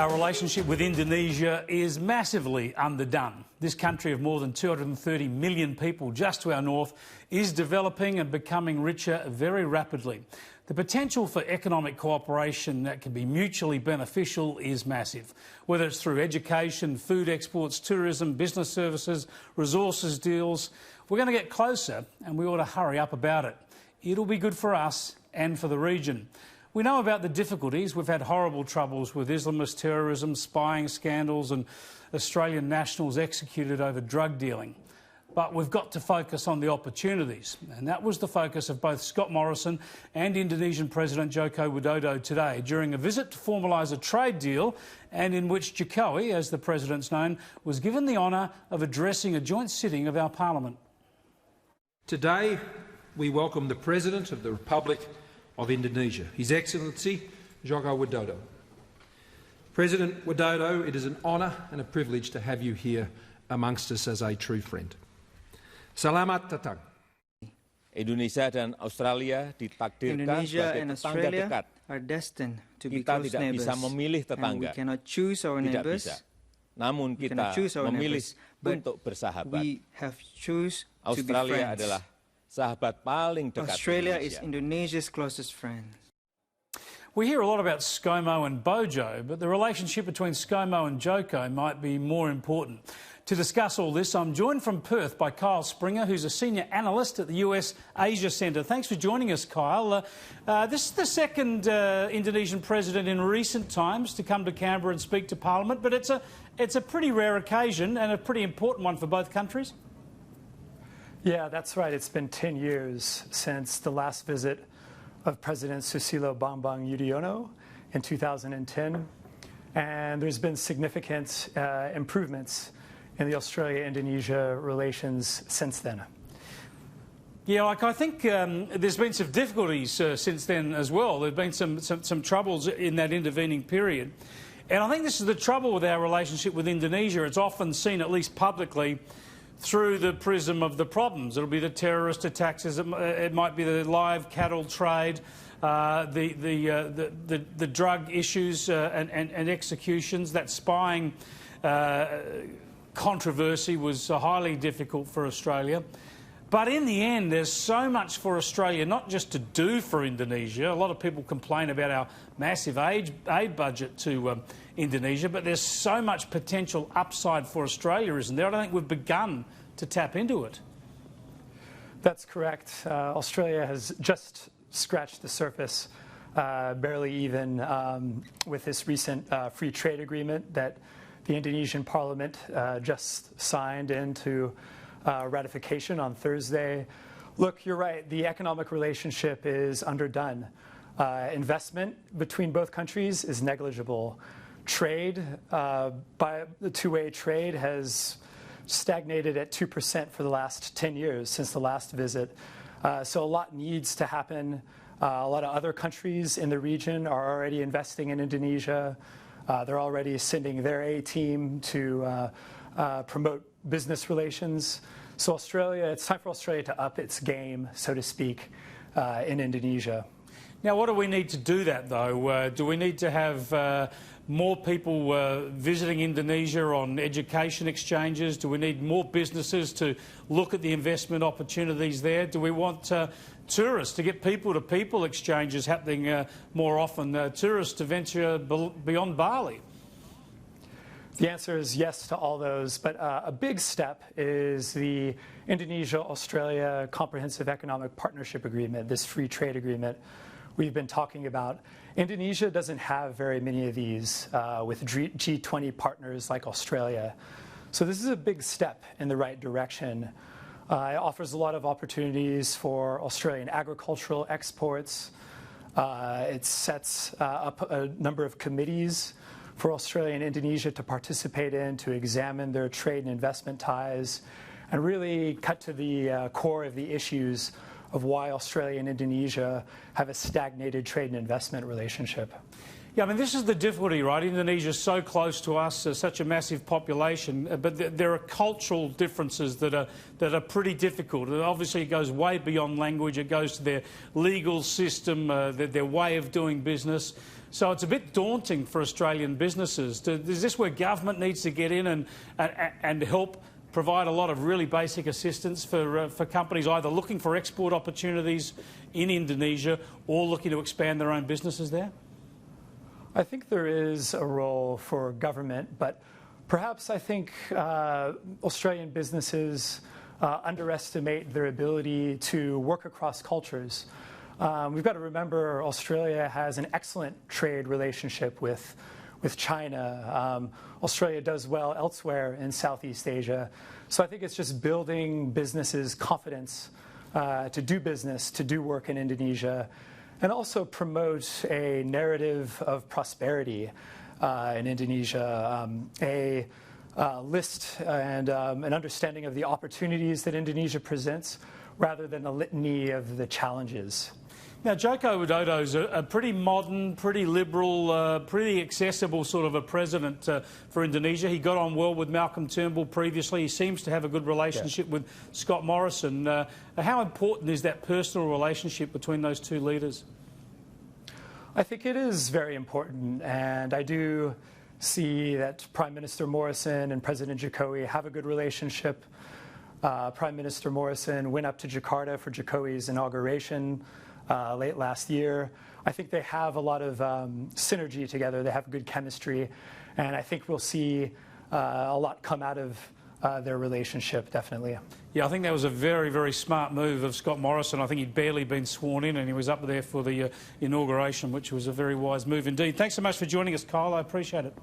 Our relationship with Indonesia is massively underdone. This country of more than 230 million people just to our north is developing and becoming richer very rapidly. The potential for economic cooperation that can be mutually beneficial is massive, whether it's through education, food exports, tourism, business services, resources deals. We're going to get closer and we ought to hurry up about it. It'll be good for us and for the region. We know about the difficulties. We've had horrible troubles with Islamist terrorism, spying scandals and Australian nationals executed over drug dealing. But we've got to focus on the opportunities. And that was the focus of both Scott Morrison and Indonesian President Joko Widodo today during a visit to formalise a trade deal and in which Jokowi, as the President's known, was given the honour of addressing a joint sitting of our Parliament. Today, we welcome the President of the Republic of Indonesia, His Excellency Joko Widodo. President Widodo, it is an honour and a privilege to have you here amongst us as a true friend. Selamat datang. Indonesia dan Australia ditakdirkan sebagai tetangga dekat. Are destined to be kita close tidak neighbors, bisa memilih tetangga. And we cannot choose our tidak neighbors. bisa. Namun kita memilih untuk bersahabat. We have choose to be Australia friends. adalah sahabat paling dekat Australia Indonesia. is Indonesia's closest friend. We hear a lot about ScoMo and Bojo, but the relationship between ScoMo and Joko might be more important. To discuss all this, I'm joined from Perth by Kyle Springer, who's a senior analyst at the USAsia Centre. Thanks for joining us, Kyle. This is the second Indonesian president in recent times to come to Canberra and speak to Parliament, but it's a pretty rare occasion and a pretty important one for both countries. Yeah, that's right. It's been 10 years since the last visit of President Susilo Bambang Yudhoyono in 2010, and there's been significant improvements in the Australia-Indonesia relations since then. Yeah, I think there's been some difficulties since then as well. There have been some troubles in that intervening period. And I think this is the trouble with our relationship with Indonesia. It's often seen, at least publicly, through the prism of the problems. It'll be the terrorist attacks, it might be the live cattle trade, the drug issues and executions. That spying controversy was highly difficult for Australia. But in the end, there's so much for Australia not just to do for Indonesia. A lot of people complain about our massive aid budget to Indonesia, but there's so much potential upside for Australia, isn't there? I don't think we've begun to tap into it. That's correct. Australia has just scratched the surface, barely even, with this recent free trade agreement that the Indonesian Parliament just signed into ratification on Thursday. Look, you're right. The economic relationship is underdone. Investment between both countries is negligible. Trade, by the two-way trade, has stagnated at 2% for the last 10 years since the last visit. So a lot needs to happen. A lot of other countries in the region are already investing in Indonesia. They're already sending their A-team to promote business relations. So Australia, it's time for Australia to up its game, so to speak, in Indonesia. Now, what do we need to do that, though? Do we need to have more people visiting Indonesia on education exchanges? Do we need more businesses to look at the investment opportunities there? Do we want tourists to get people-to-people exchanges happening more often, tourists to venture beyond Bali? The answer is yes to all those, but a big step is the Indonesia-Australia Comprehensive Economic Partnership Agreement, this free trade agreement we've been talking about. Indonesia doesn't have very many of these with G20 partners like Australia. So this is a big step in the right direction. It offers a lot of opportunities for Australian agricultural exports. It sets up a number of committees for Australia and Indonesia to participate in, to examine their trade and investment ties, and really cut to the core of the issues of why Australia and Indonesia have a stagnated trade and investment relationship. Yeah, I mean, this is the difficulty, right? Indonesia's so close to us, such a massive population, but there are cultural differences that are pretty difficult. Obviously, it goes way beyond language. It goes to their legal system, their way of doing business. So it's a bit daunting for Australian businesses. Is this where government needs to get in and help provide a lot of really basic assistance for companies either looking for export opportunities in Indonesia or looking to expand their own businesses there? I think there is a role for government, but perhaps I think Australian businesses underestimate their ability to work across cultures. We've got to remember Australia has an excellent trade relationship with China. Australia does well elsewhere in Southeast Asia. So I think it's just building businesses' confidence to do business, to do work in Indonesia, and also promote a narrative of prosperity in Indonesia, a list and an understanding of the opportunities that Indonesia presents rather than a litany of the challenges. Now, Joko Widodo is a pretty modern, pretty liberal, pretty accessible sort of a president for Indonesia. He got on well with Malcolm Turnbull previously. He seems to have a good relationship with Scott Morrison. How important is that personal relationship between those two leaders? I think it is very important, and I do see that Prime Minister Morrison and President Jokowi have a good relationship. Prime Minister Morrison went up to Jakarta for Jokowi's inauguration late last year. I think they have a lot of synergy together. They have good chemistry, and I think we'll see a lot come out of their relationship, definitely. Yeah, I think that was a very, very smart move of Scott Morrison. I think he'd barely been sworn in and he was up there for the inauguration, which was a very wise move indeed. Thanks so much for joining us, Kyle. I appreciate it.